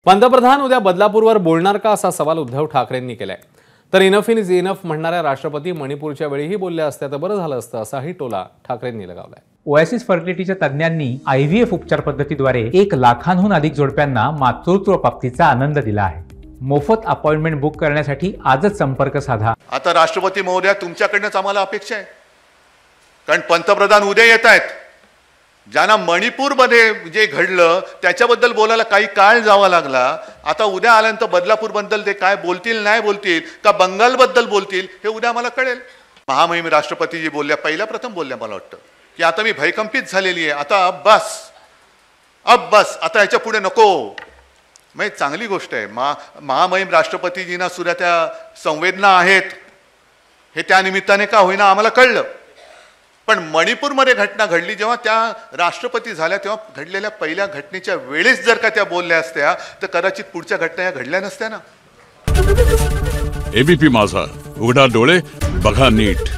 पंतप्रधान उद्या बदलापूरवर बोलणार का असा सवाल उद्धव ठाकरेंनी केलाय। तर इनफ इज इनफ म्हणणाऱ्या राष्ट्रपती मणिपूरच्या वेळीही बोलल्या असत्या तर बरं झालं असतं असाही टोला ठाकरेंनी लगावलाय। ओएसिस फर्टिलिटीच्या तज्ञांनी आयव्हीएफ उपचार पद्धतीद्वारे 1 लाखांहून अधिक जोडप्यांना मातृत्व प्राप्तीचा आनंद दिला आहे। मोफत अपॉइंटमेंट बुक करण्यासाठी आजच संपर्क साधा। आता राष्ट्रपती महोदया तुमच्याकडनंच आम्हाला अपेक्षा आहे, कारण पंतप्रधान उद्या येत आहेत। ज्यांना मणिपूरमध्ये जे घडलं त्याच्याबद्दल बोलायला काही काळ जावा लागला, आता उद्या आल्यानंतर बदलापूरबद्दल ते काय बोलतील नाही बोलतील का बंगालबद्दल बोलतील हे उद्या मला कळेल। महामहिम राष्ट्रपती जी बोलल्या, पहिल्या प्रथम बोलल्या मला वाटतं की आता मी भयकंपित झालेली आहे, आता अब बस आता याच्या पुढे नको। म्हणजे चांगली गोष्ट आहे, महामहिम राष्ट्रपतीजींना सुद्धा त्या संवेदना आहेत हे त्या निमित्ताने का होईना आम्हाला कळलं। पण मणिपूरमध्ये घटना घडली जेव्हा त्या राष्ट्रपती झाल्या तेव्हा घडलेल्या पहिल्या घटनेच्या वेळेस जर का त्या बोलल्या असत्या तर कदाचित पुढच्या घटना या घडल्या नसत्या ना। एबीपी माझा, उघडा डोळे बघा नीट।